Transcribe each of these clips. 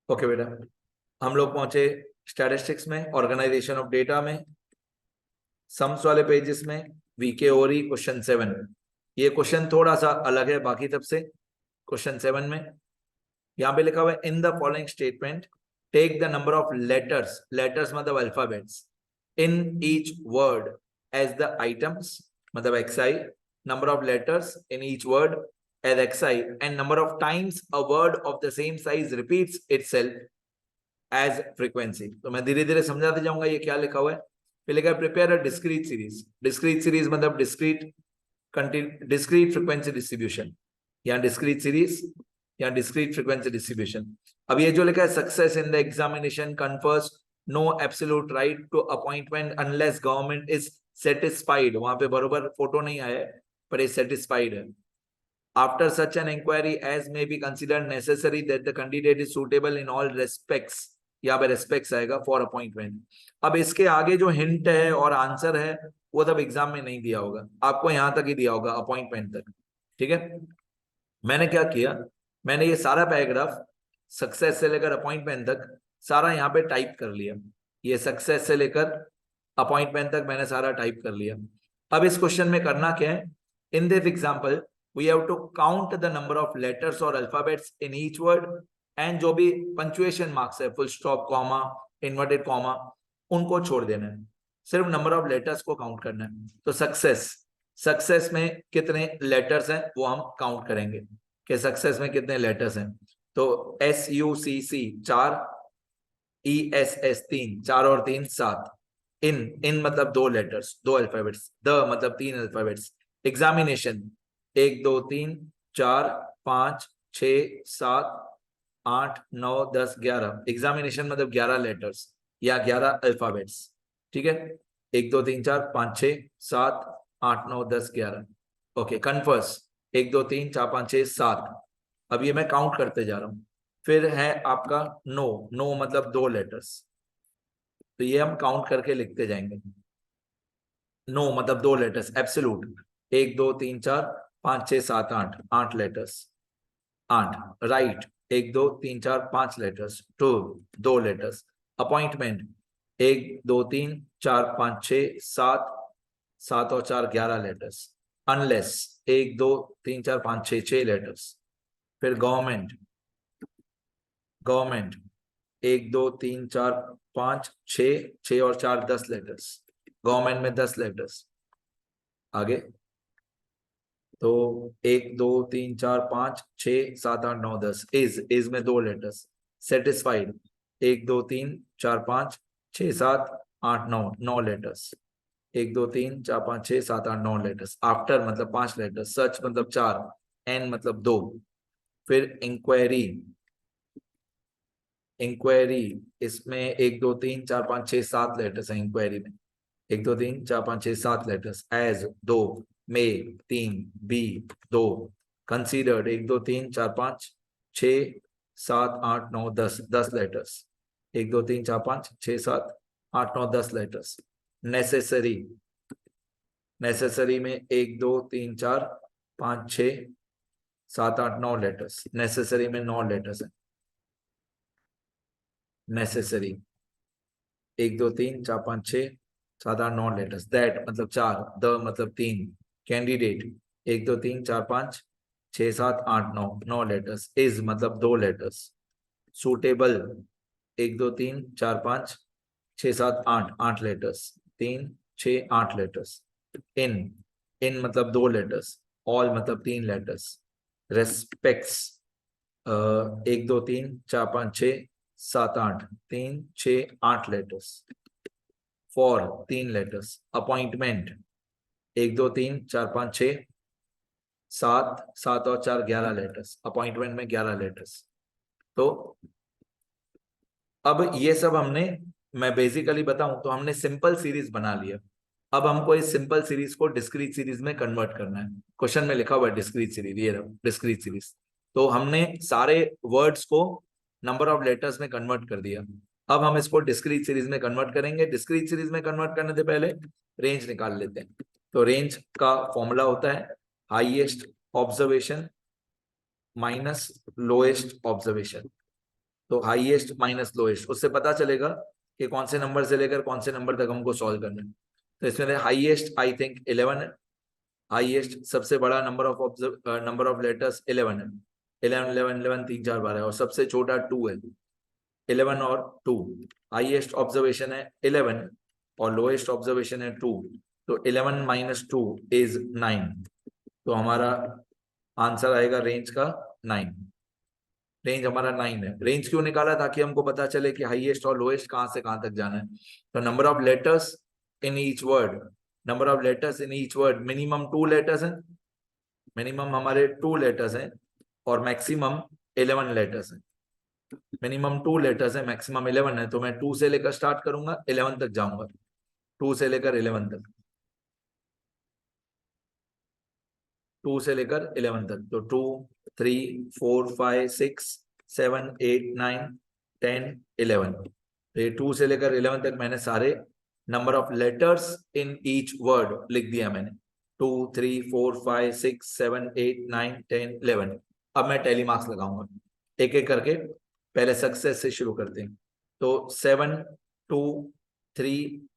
Okay बेटा, हम लोग पहुंचे स्टैटिस्टिक्स में, ऑर्गेनाइजेशन ऑफ डेटा में, सम्स वाले पेजेस में, वीके ओरी क्वेश्चन 7। ये क्वेश्चन थोड़ा सा अलग है बाकी तब से। क्वेश्चन 7 में यहाँ पे लिखा हुआ है, in the following statement take the number of letters, letters मतलब alphabets, in each word as the items मतलब xi, number of letters in each word as xi and number of times a word of the same size repeats itself as frequency। तो मैं धीरे धीरे समझाते जाऊंगा ये क्या लिखा हुआ है। फिर लिखा है prepare a discrete series. Discrete series मतलब डिस्क्रीट फ्रीक्वेंसी डिस्ट्रीब्यूशन, या डिस्क्रीट सीरीज या डिस्क्रीट फ्रीक्वेंसी डिस्ट्रीब्यूशन। अब ये जो लिखा है success in the examination confers no absolute right to appointment unless government is satisfied, वहां पे बरोबर फोटो नहीं आया है पर ये सेटिस्फाइड है। After such an inquiry as may be considered necessary that the candidate is suitable in all respects, यहाँ पे respects आएगा for appointment। अब इसके आगे जो हिंट है और आंसर है वो तब एग्जाम में नहीं दिया होगा, आपको यहाँ तक ही दिया होगा अपॉइंटमेंट तक। ठीक है, मैंने क्या किया, मैंने ये सारा पैराग्राफ सक्सेस से लेकर अपॉइंटमेंट तक सारा यहाँ पे टाइप कर लिया। ये सक्सेस से लेकर अपॉइंटमेंट तक मैंने सारा टाइप कर लिया। अब इस क्वेश्चन में करना क्या है, in this example we have to count the number of letters or alphabets in each word and जो भी punctuation marks है, full stop, comma, inverted comma, उनको छोड़ देना है, सिर्फ नंबर ऑफ लेटर्स को काउंट करना है। तो सक्सेस में कितने लेटर्स हैं वो हम काउंट करेंगे कि सक्सेस में कितने लेटर्स हैं। तो SUCC 4, ESS 3, 4 और 3 7, इन मतलब 2 लेटर्स 2 अल्फाबेट्स, द मतलब 3 अल्फाबेट्स, एग्जामिनेशन 1 2 3 4 5 6 7 8 9 10 11, एग्जामिनेशन मतलब 11 लेटर्स या 11 अल्फाबेट्स। ठीक है, 1 2 3 4 5 6 7 8 9 10 11। Okay, confers 1 2 3 4 5 6 7। अब ये मैं काउंट करते जा रहा हूं। फिर है आपका नो मतलब 2 लेटर्स, तो ये हम काउंट करके लिखते जाएंगे। नो मतलब 2 letters, absolute 1 2 3 4 5 6 7 8, 8 letters 8। Right 1 2 3 4 5 letters, 2 letters. Appointment 1 2 3 4 5 6 7, 7 और 4 11 लेटर्स। Unless 1 2 3 4 5 6 letters. फिर गवर्नमेंट 1 2 3 4 5 6 और 4 10 लेटर्स, गवर्नमेंट में 10 लेटर्स। आगे तो 1 2 3 4 5 6 7 8 9 10, इज में 2 letters. Satisfied 1 2 3 4 5 6 7 8 9, 9 letters. 1 2 3 4 5 6 7 8 9 letters. After मतलब 5 लेटर्स, सर्च मतलब 4, एन मतलब 2। फिर इंक्वायरी इसमें 1 2 3 4 5 6 7 लेटर्स है इंक्वायरी में। 1 2 3 4 5 6 7 letters. As 2, may 3, be 2। Considered 1 2 3 4 5 6 7 8 9 10, 10 letters. 1 2 3 4 5 6 7 8 9 10 letters. Necessary में 1 2 3 4 5 6 7 8 9 लेटर्स। नेसेसरी में 9 लेटर्स है। Necessary 1 2 3 4 5 6 7 8 9 letters. दैट मतलब 4, द मतलब 3। Candidate 1 2 3 4 5 6 7 8 9, 9 letters. इज मतलब 2 लेटर्स। Suitable 1 2 3 4 5 6 7 8, 8 letters. 3 6 8 लेटर्स। इन मतलब 2 लेटर्स। ऑल मतलब 3 letters. Respects 1 2 3 4 5 6 7 8, 3 6 8 letters. For 3 letters. Appointment 1 2 3 4 5 6 7, 7 और 4 11 लेटर्स। अपॉइंटमेंट में 11 लेटर्स। तो अब ये सब हमने, मैं बेसिकली बताऊं तो हमने सिंपल सीरीज बना लिया। अब हमको इस सिंपल सीरीज को डिस्क्रीट सीरीज में कन्वर्ट करना है। क्वेश्चन में लिखा हुआ है डिस्क्रीट सीरीज, ये डिस्क्रीट सीरीज। तो हमने सारे वर्ड्स को नंबर ऑफ लेटर्स में कन्वर्ट कर दिया। अब हम इसको डिस्क्रीट सीरीज में कन्वर्ट करेंगे। डिस्क्रीट सीरीज में कन्वर्ट करने से पहले रेंज निकाल लेते हैं। तो रेंज का फॉर्मूला होता है highest observation minus lowest observation. तो हाईएस्ट माइनस लोएस्ट, उससे पता चलेगा कि कौन से नंबर से लेकर कौन से नंबर तक हमको सॉल्व करना है। तो इसमें हाईएस्ट आई थिंक 11 है, हाईएस्ट सबसे बड़ा नंबर ऑफ लेटर्स 11 है, 11 11 11 3 4 12 है, और सबसे छोटा 2 है, 11 और 2। हाईएस्ट ऑब्जर्वेशन है 11 और लोएस्ट ऑब्जर्वेशन है 2, तो 11 माइनस 2 इज 9। तो हमारा आंसर आएगा रेंज का 9। रेंज हमारा 9 है। रेंज क्यों निकाला? ताकि हमको पता चले कि हाईएस्ट और लोएस्ट कहां से कहां तक जाना है। तो number of letters in each word, number of letters in each word, minimum 2 letters हैं, मिनिमम हमारे 2 लेटर्स हैं, और मैक्सिमम 11 लेटर्स हैं। मिनिमम 2 लेटर्स है, मैक्सिमम 11 है, तो मैं 2 से लेकर स्टार्ट करूंगा, 11 तक जाऊंगा, 2 से लेकर 11 तक, 2 से लेकर 11 तक। तो 2 3 4 5 6 7 8 9 10 11। तो ये 2 से लेकर 11 तक मैंने सारे number of letters in each word लिख दिया मैंने, 2 3 4 5 6 7 8 9 10 11। अब मैं टैली मार्क्स लगाऊंगा एक एक करके, पहले सक्सेस से शुरू करते हैं। तो 7 2 3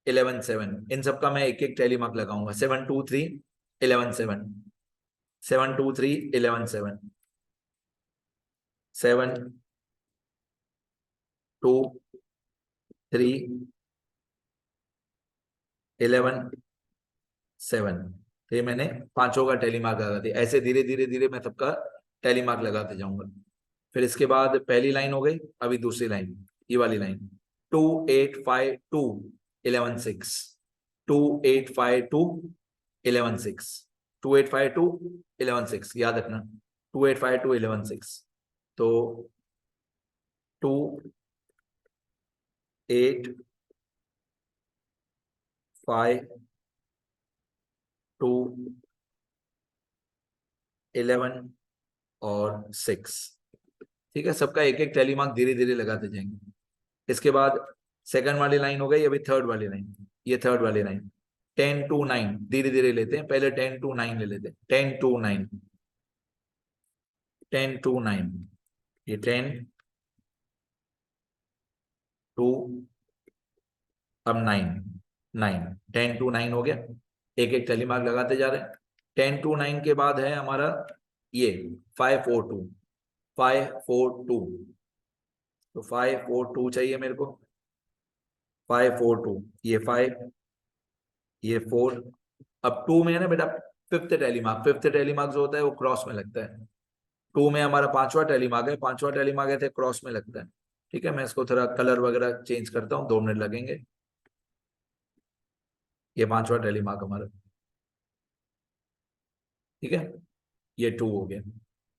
11 7, इन सबका मैं एक एक टैली मार्क लगाऊंगा। 7 2 3 11 7, 7 2 3 11 7, 7 2 3 11 7। तो ये मैंने पांचों का टैली मार्क लगा दिया। ऐसे धीरे धीरे धीरे मैं सबका टैली मार्क लगाते जाऊंगा। फिर इसके बाद पहली लाइन हो गई, अभी दूसरी लाइन, ये वाली लाइन, 2 8 5 2 11 6, 2 8 5 2 11 6, 2 8 5 2 11 6, याद रखना 2 8 5 2 11 6। तो 2 8 5 2 11 और 6। ठीक है, सबका एक एक टैली मार्क धीरे धीरे लगाते जाएंगे। इसके बाद सेकंड वाली लाइन हो गई, अभी थर्ड वाली लाइन, ये थर्ड वाली लाइन, 10 to 9 धीरे धीरे लेते हैं, पहले 10 to 9 ले लेते हैं, 10 to 9, 10 to 9, ये 10 to, अब 9 9, 10 to 9 हो गया, एक एक टैली मार्क लगाते जा रहे हैं। 10 to 9 के बाद है हमारा ये 5 4 2, 5 4 2, तो 5 4 2 चाहिए मेरे को, 5 4 2, ये 5 ये 4, अब 2 में है ना बेटा fifth tally mark, fifth tally mark जो होता है वो क्रॉस में लगता है। 2 में हमारा पांचवा टैली मार्क है, पांचवा टैली मार्क है तो क्रॉस में लगता है। ठीक है, मैं इसको थोड़ा कलर वगैरह चेंज करता हूँ, 2 मिनट लगेंगे। ये पांचवा टैली मार्क हमारा, ठीक है, ये 2 हो गया।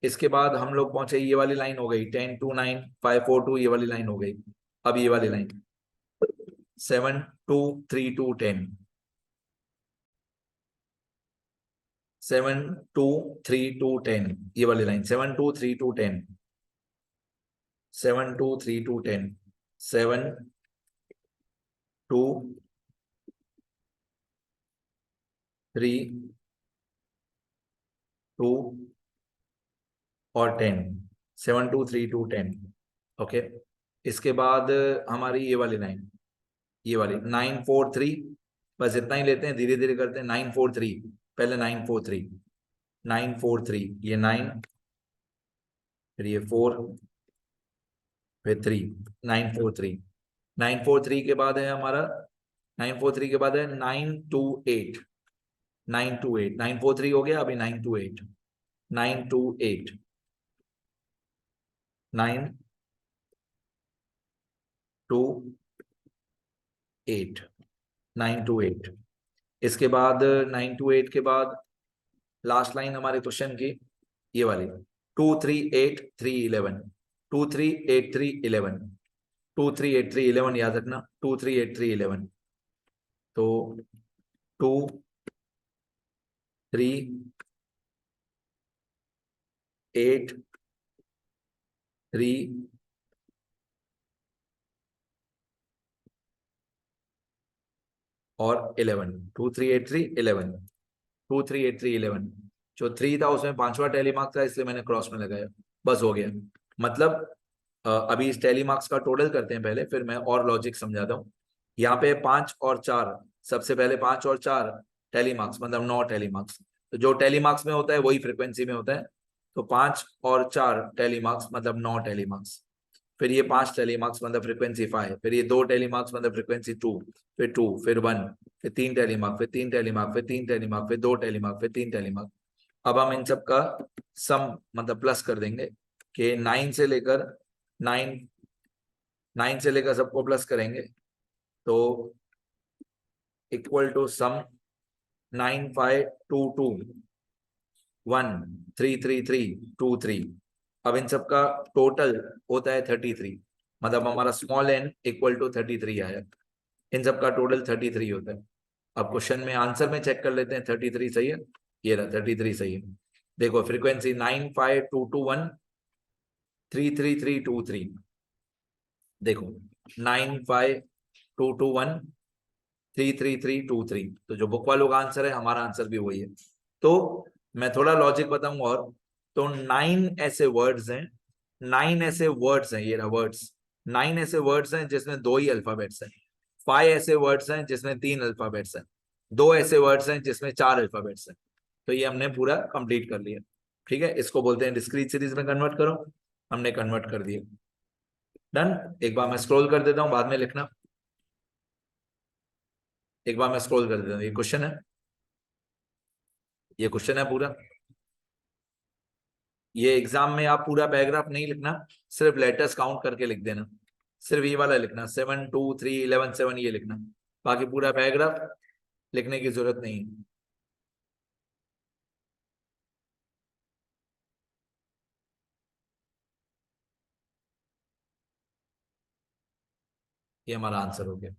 इसके बाद हम लोग पहुंचे, ये वाली लाइन हो गई 10 to 9 5 4 2, ये वाली लाइन हो गई। अब ये वाली लाइन 7 2 3 2 10, 7 2 3 2 10, ये वाली लाइन 7 2 3 2 10, 7 2 3 2 10, 7 2 3 2 और 10, 7 2 3 2 10। ओके, इसके बाद हमारी ये वाली लाइन, ये वाली 9 4 3, बस इतना ही लेते हैं, धीरे धीरे करते हैं। 9 4 3, पहले 9 4 3, 9 4 3, ये 9, फिर ये 4, फिर 3, 9 4 3, 9 4 3 के बाद है हमारा, 9 4 3 के बाद है 9 2 8, 9 2 8, 9 4 3 हो गया, अभी 9 2 8, 9 2 8, 9 2 8, 9 2 8। इसके बाद 9 2 8 के बाद लास्ट लाइन हमारे क्वेश्चन की, ये वाली 2 3 8 3 11, 2 3 8 3 11, 2 3 8 3 11, याद रखना 2 3 8 3 11। तो 2 3 8 3 और 11, 2 3 8 3 11, 2 3 8 3 11। जो 3 था उसमें पांचवा टैली मार्क था, इसलिए मैंने क्रॉस में लगाया, बस हो गया। मतलब अभी इस टेलीमार्क्स का टोटल करते हैं पहले, फिर मैं और लॉजिक समझाता हूँ। यहाँ पे 5 और 4, सबसे पहले 5 और 4 टेलीमार्क्स मतलब 9 टेलीमार्क्स। तो जो टेलीमार्क्स में होता है वही फ्रिक्वेंसी में होता है। तो 5 और 4 टेलीमार्क्स मतलब 9 टेलीमार्क्स। फिर ये 5 टेलीमार्क्स मतलब फ्रिक्वेंसी 5, फिर ये 2 टेलीमार्क्स मतलब फ्रिक्वेंसी 2, फिर 2, फिर 1, फिर 3 टेलीमार्क, फिर 3 टेलीमार्क, फिर 3 टेलीमार्क, फिर 2 टेलीमार्क, फिर 3 टेलीमार्क। अब हम इन सब का सम मतलब प्लस कर देंगे कि 9 9 से लेकर सबको प्लस करेंगे तो इक्वल टू सम 9522 1 3 3 3 2 3। अब इन सब का टोटल होता है 33, मतलब हमारा स्मॉल एन इक्वल टू 33 आया। इन सब का टोटल 33 होता है। अब क्वेश्चन में आंसर में चेक कर लेते हैं 33 सही है। ये रहा 33 सही है। देखो फ्रीक्वेंसी 9522133323। देखो 9522133323। तो जो बुक वालों का आंसर है हमारा आंसर भी वही है। तो मैं थोड़ा लॉजिक बताऊंगा और। तो 9 ऐसे वर्ड्स हैं, 9 ऐसे वर्ड्स हैं, ये रहा वर्ड्स। 9 ऐसे वर्ड्स हैं जिसमें 2 ही अल्फाबेट्स हैं। 5 ऐसे वर्ड्स हैं जिसमें 3 अल्फाबेट्स हैं। 2 ऐसे वर्ड्स हैं जिसमें 4 अल्फाबेट्स हैं। तो ये हमने पूरा कंप्लीट कर लिया। ठीक है, इसको बोलते हैं डिस्क्रीट सीरीज में कन्वर्ट करो। हमने कन्वर्ट कर दिया। डन। एक बार मैं स्क्रॉल कर देता हूं, बाद में लिखना। एक बार मैं स्क्रॉल कर देता हूँ। ये क्वेश्चन है, ये क्वेश्चन है पूरा। ये एग्जाम में आप पूरा पैराग्राफ नहीं लिखना, सिर्फ लेटर्स काउंट करके लिख देना। सिर्फ ये वाला लिखना 7 2 3 11 7 ये लिखना। बाकी पूरा पैराग्राफ लिखने की जरूरत नहीं है। ये हमारा आंसर हो गया।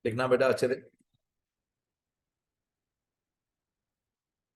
लिखना बेटा अच्छे से।